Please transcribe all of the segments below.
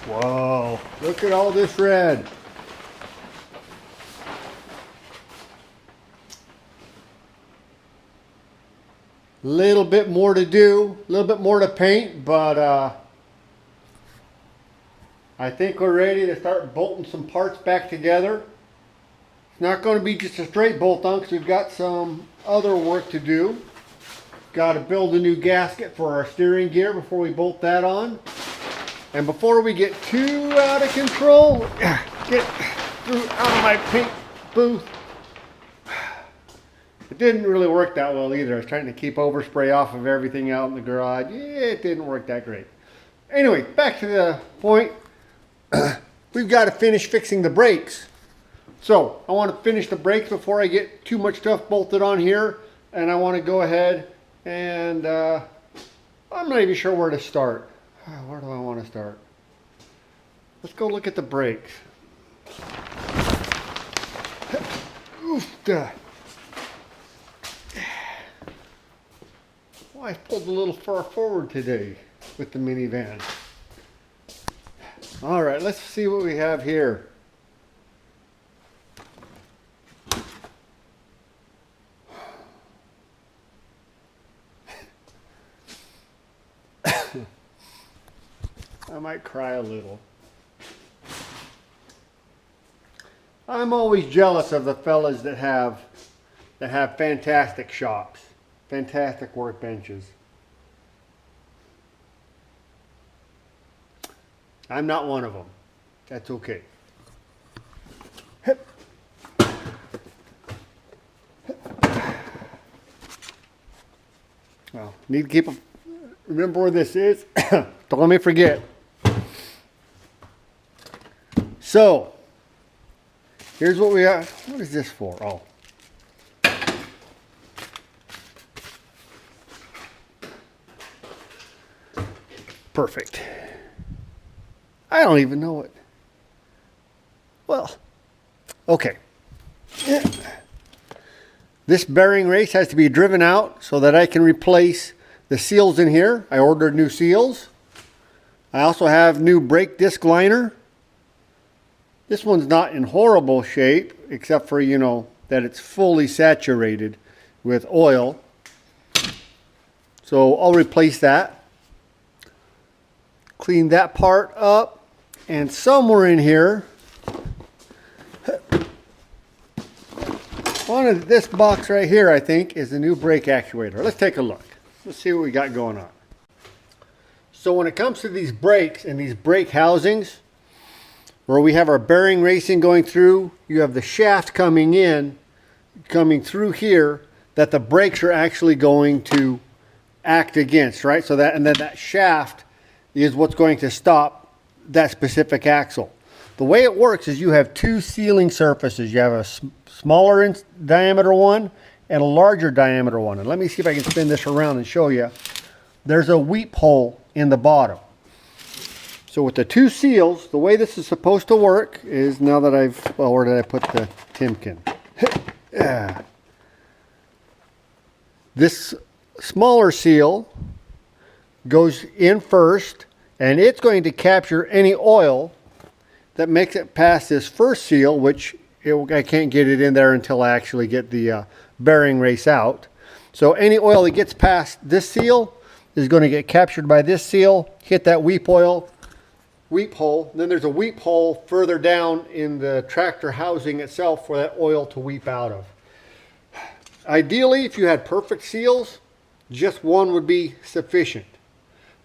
Whoa, look at all this red. Little bit more to do, a little bit more to paint, but I think we're ready to start bolting some parts back together. It's not going to be just a straight bolt on because we've got some other work to do. Got to build a new gasket for our steering gear before we bolt that on. And before we get too out of control, get out of my paint booth. It didn't really work that well either. I was trying to keep overspray off of everything out in the garage. Yeah, it didn't work that great. Anyway, back to the point. We've got to finish fixing the brakes. So I want to finish the brakes before I get too much stuff bolted on here. And I want to go ahead and I'm not even sure where to start. Where do I want to start? Let's go look at the brakes. Oof, duh. Well, I pulled a little far forward today with the minivan. All right, let's see what we have here. I might cry a little. I'm always jealous of the fellas that have fantastic shops, fantastic workbenches. I'm not one of them. That's okay. Well, need to remember where this is. Don't let me forget. So, here's what we got. What is this for? Oh. Perfect. I don't even know it. Well, okay. This bearing race has to be driven out so that I can replace the seals in here. I ordered new seals. I also have new brake disc liner. This one's not in horrible shape, except for, you know, that it's fully saturated with oil. So I'll replace that. Clean that part up. And somewhere in here, this box right here, I think, is the new brake actuator. Let's take a look. Let's see what we got going on. So when it comes to these brakes and these brake housings, where we have our bearing racing going through, you have the shaft coming through here that the brakes are actually going to act against, right? So that, and then that shaft is what's going to stop that specific axle. The way it works is you have two sealing surfaces. You have a smaller in diameter one and a larger diameter one. And let me see if I can spin this around and show you. There's a weep hole in the bottom. So with the two seals, the way this is supposed to work is, now that well, where did I put the Timken? This smaller seal goes in first, and it's going to capture any oil that makes it past this first seal, which I can't get it in there until I actually get the bearing race out. So any oil that gets past this seal is going to get captured by this seal, hit that weep hole. Then there's a weep hole further down in the tractor housing itself for that oil to weep out of. Ideally, if you had perfect seals, just one would be sufficient.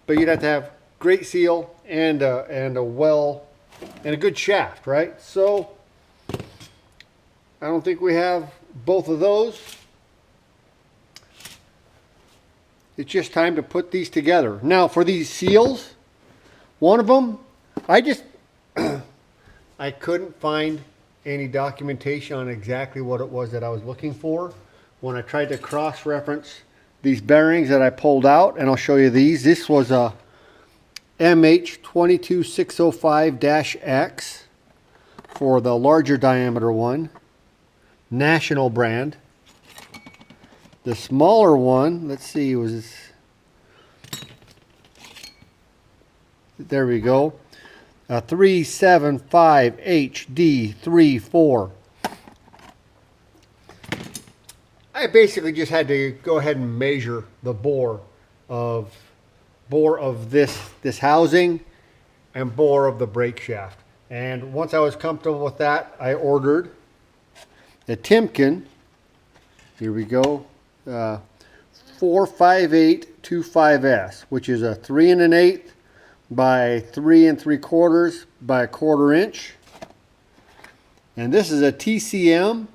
But you'd have to have great seal and a good shaft, right? So I don't think we have both of those. It's just time to put these together. Now for these seals, one of them, I couldn't find any documentation on exactly what it was that I was looking for when I tried to cross-reference these bearings that I pulled out, and I'll show you these. This was a MH33 605-X for the larger diameter one, national brand. The smaller one, let's see, there we go. a 375 HD34. I basically just had to go ahead and measure the bore of this housing and bore of the brake shaft. And once I was comfortable with that, I ordered a Timken. Here we go. 45825S, which is a 3 1/8 by 3 3/4 by 1/4 inch. And this is a TCM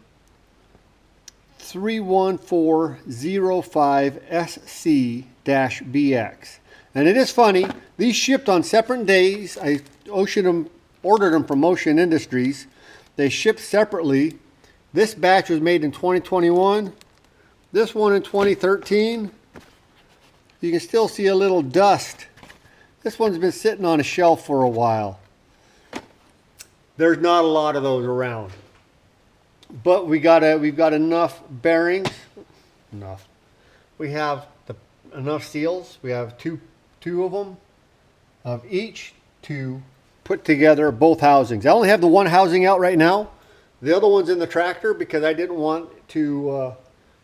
31405SC-BX. And it is funny, these shipped on separate days. I ordered them from Ocean Industries. They shipped separately. This batch was made in 2021. This one in 2013. You can still see a little dust. This one's been sitting on a shelf for a while. There's not a lot of those around. But we've got enough bearings. Enough. We have enough seals. We have two of them of each to put together both housings. I only have the one housing out right now. The other one's in the tractor because I didn't want to,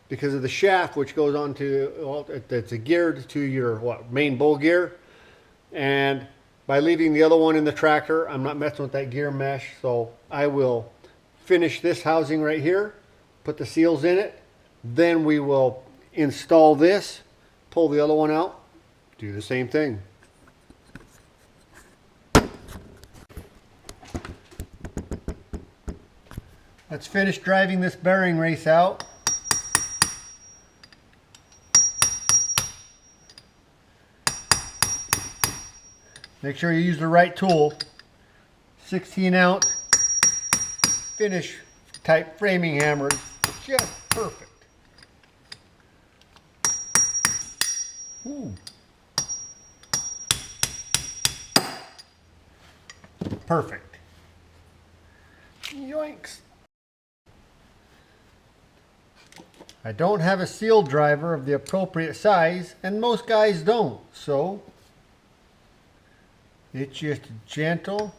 because of the shaft, which goes on to, well, it's geared to your main bowl gear. And by leaving the other one in the tractor, I'm not messing with that gear mesh. So I will finish this housing right here, put the seals in it. Then we will install this, pull the other one out, do the same thing. Let's finish driving this bearing race out. Make sure you use the right tool. 16-ounce finish type framing hammer is just perfect. Ooh. Perfect. Yoinks. I don't have a seal driver of the appropriate size, and most guys don't, so it's just gentle.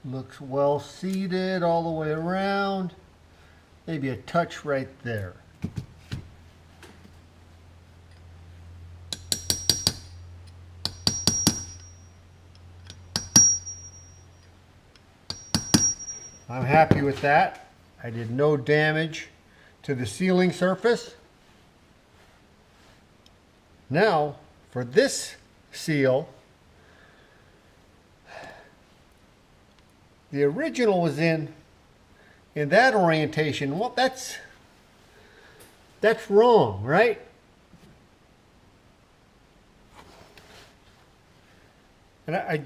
Looks well seated all the way around. Maybe a touch right there. I'm happy with that. I did no damage to the sealing surface. Now, for this seal, the original was in that orientation. Well, that's wrong, right? And I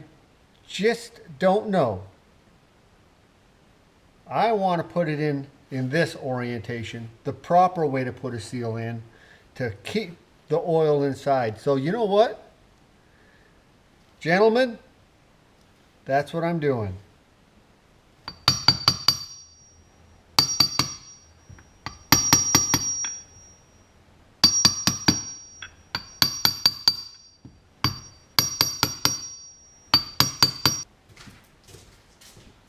just don't know. I want to put it in this orientation, the proper way to put a seal in to keep the oil inside. So you know what, gentlemen, that's what I'm doing.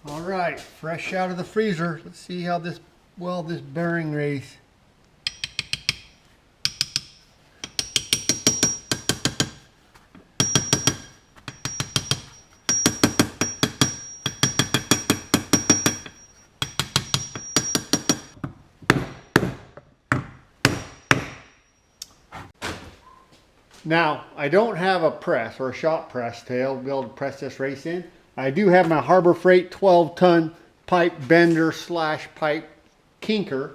All right, fresh out of the freezer. Let's see how this bearing race. Now, I don't have a press or a shop press to be able to press this race in. I do have my Harbor Freight 12-ton pipe bender / pipe kinker,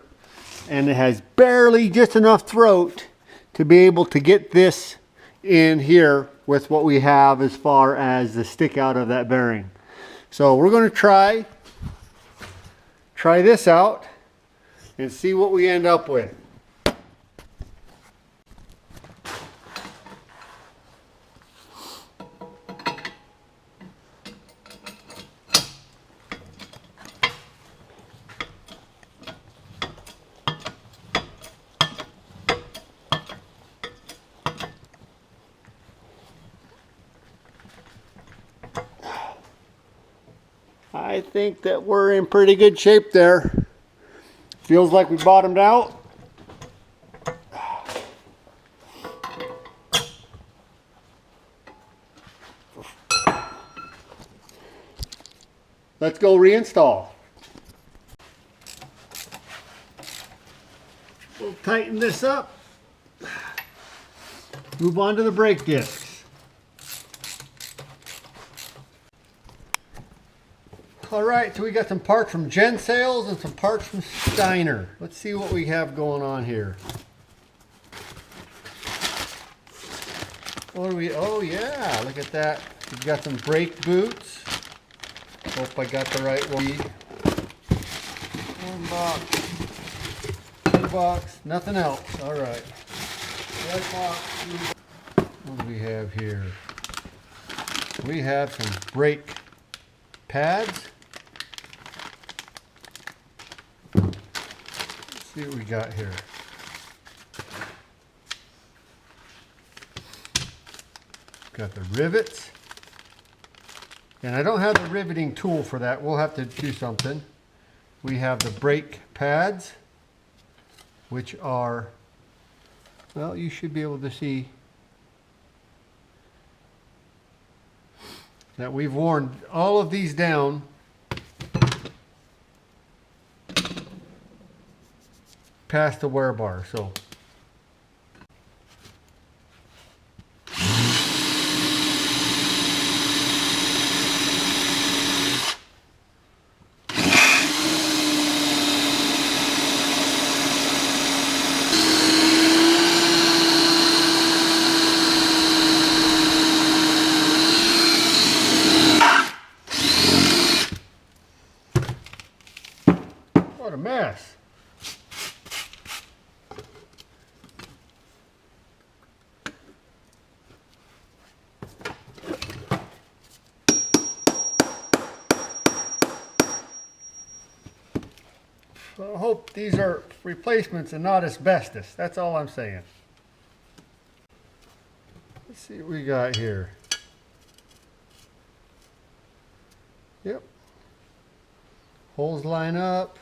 and it has barely just enough throat to be able to get this in here with what we have as far as the stick out of that bearing. So we're going to try this out. and see what we end up with. I think that we're in pretty good shape there. Feels like we bottomed out. Let's go reinstall. We'll tighten this up. Move on to the brake discs. Alright, so we got some parts from Gen Sales and some parts from Steiner. Let's see what we have going on here. What do we, oh yeah, look at that. We've got some brake boots. Hope I got the right one. One box, two box, nothing else. Alright. Red box, what do we have here? We have some brake pads. See what we got here. Got the rivets. And I don't have the riveting tool for that. We'll have to do something. We have the brake pads, which are, well, you should be able to see that we've worn all of these down past the wear bar. So what a mess. I hope these are replacements and not asbestos. That's all I'm saying. Let's see what we got here. Yep. Holes line up.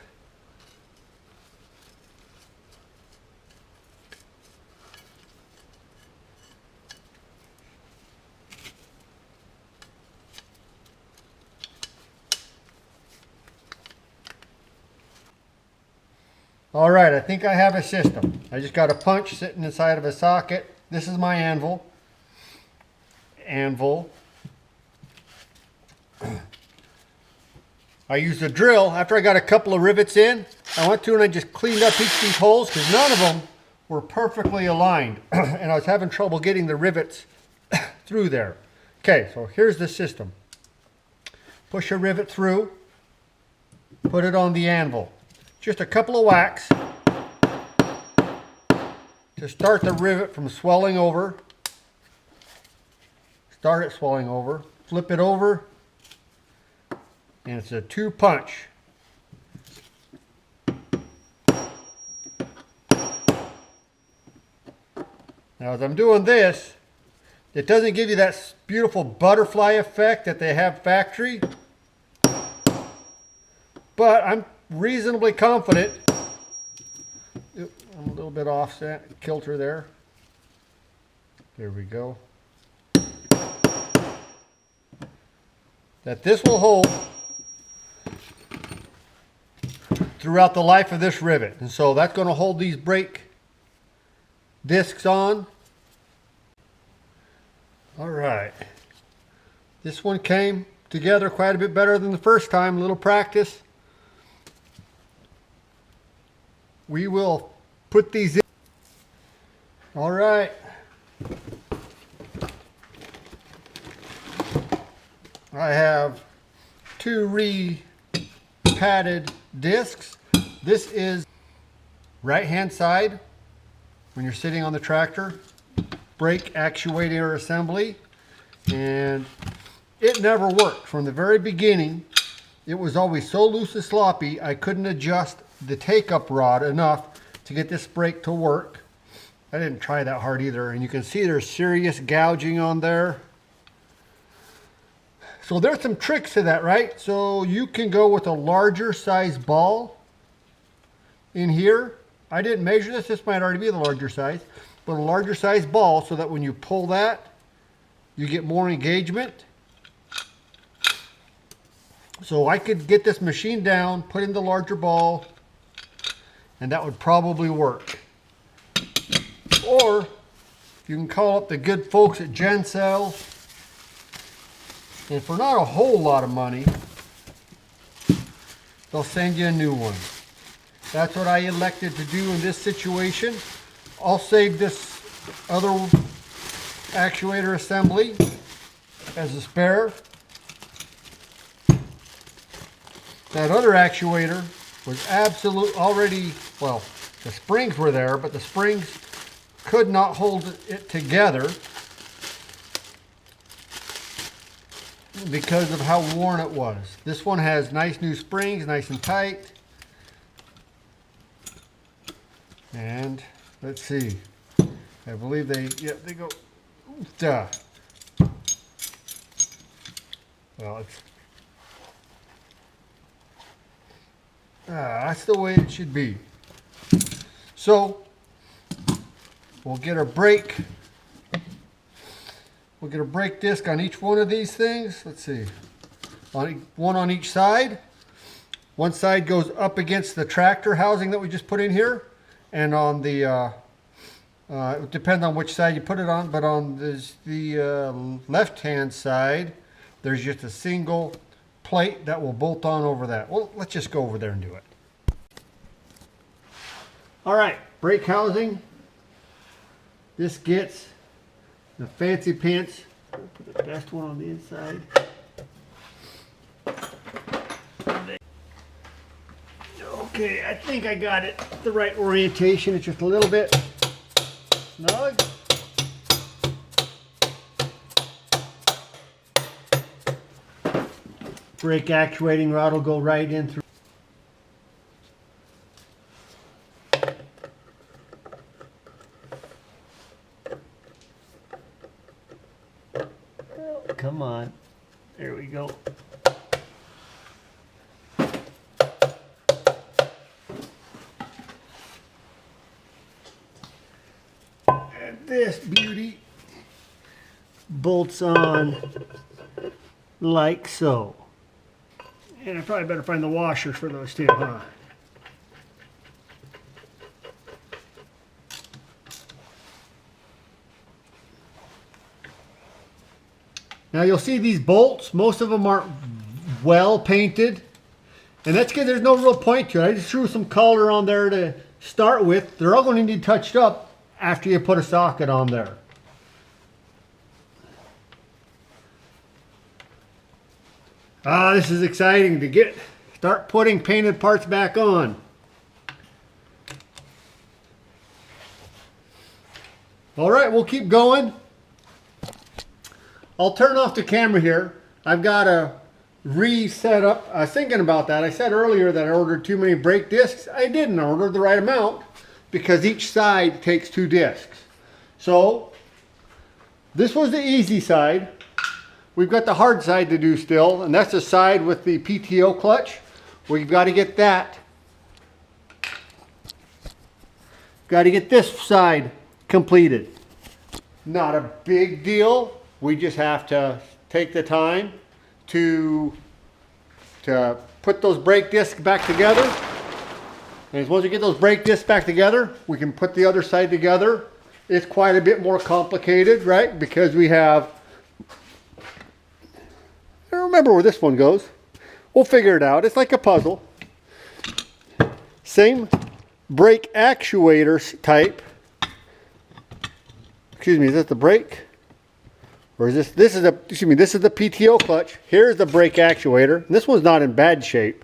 All right, I think I have a system. I just got a punch sitting inside of a socket. This is my anvil. I used a drill. After I got a couple of rivets in, I went through and I just cleaned up each of these holes because none of them were perfectly aligned. And I was having trouble getting the rivets through there. Okay, so here's the system. Push a rivet through, put it on the anvil. Just a couple of whacks to start the rivet from swelling over. Start it swelling over. Flip it over. And it's a 2 punch. Now as I'm doing this, it doesn't give you that beautiful butterfly effect that they have factory. But I'm reasonably confident. I'm a little bit offset, kilter there. There we go. That this will hold throughout the life of this rivet. And so that's going to hold these brake discs on. All right. This one came together quite a bit better than the first time. A little practice. We will put these in. All right. I have 2 re-padded discs. This is right hand side, when you're sitting on the tractor, brake actuator assembly, and it never worked. From the very beginning, it was always so loose and sloppy, I couldn't adjust the take-up rod enough to get this brake to work. I didn't try that hard either, and you can see there's serious gouging on there. So there's some tricks to that, right? So you can go with a larger size ball in here. I didn't measure this. This might already be the larger size, but a larger size ball so that when you pull that, you get more engagement. So I could get this machine down, put in the larger ball, and that would probably work. Or you can call up the good folks at Gencell, and for not a whole lot of money, they'll send you a new one. That's what I elected to do in this situation. I'll save this other actuator assembly as a spare. That other actuator was already, well, the springs were there, but the springs could not hold it together because of how worn it was. This one has nice new springs, nice and tight. And let's see, I believe they go, duh. Well, that's the way it should be. So we'll get a brake. We'll get a brake disc on each one of these things. Let's see, one on each side. One side goes up against the tractor housing that we just put in here, and on the it depends on which side you put it on, but on the left-hand side, there's just a single plate that will bolt on over that. Well, let's just go over there and do it. All right, brake housing. This gets the fancy pants. I'll put the best one on the inside. Okay, I think I got it the right orientation. It's just a little bit snug. Brake actuating rod will go right in through. Oh, come on. There we go. And this beauty bolts on like so. And I probably better find the washers for those too, huh? Now you'll see these bolts, most of them aren't well painted. And that's because there's no real point to it. I just threw some color on there to start with. They're all going to need touched up after you put a socket on there. Ah, this is exciting to start putting painted parts back on. All right, we'll keep going. I'll turn off the camera here. I've got to reset up. I was thinking about that. I said earlier that I ordered too many brake discs. I didn't order the right amount because each side takes 2 discs. So this was the easy side. We've got the hard side to do still, and that's the side with the PTO clutch. We've got to get that. Got to get this side completed. Not a big deal. We just have to take the time to put those brake discs back together. And once we get those brake discs back together, we can put the other side together. It's quite a bit more complicated, right? Because we have, I don't remember where this one goes. We'll figure it out. It's like a puzzle. Same brake actuator type. Excuse me, is this the brake? Or is this is the PTO clutch. Here's the brake actuator. This one's not in bad shape.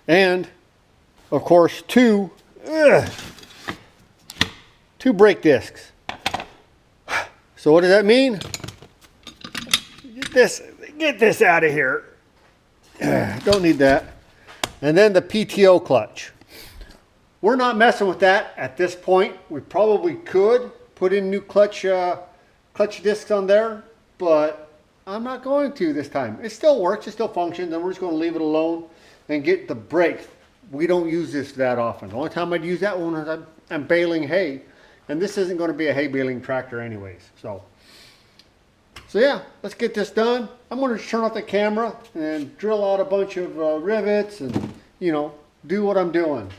And of course two brake discs. So what does that mean? Get this out of here. Don't need that. And then the PTO clutch. We're not messing with that at this point. We probably could put in new clutch discs on there, but I'm not going to this time. It still works, it still functions, and we're just going to leave it alone and get the brakes. We don't use this that often. The only time I'd use that one is I'm baling hay, and this isn't going to be a hay baling tractor anyways. So yeah, let's get this done. I'm going to turn off the camera and drill out a bunch of rivets and, you know, do what I'm doing.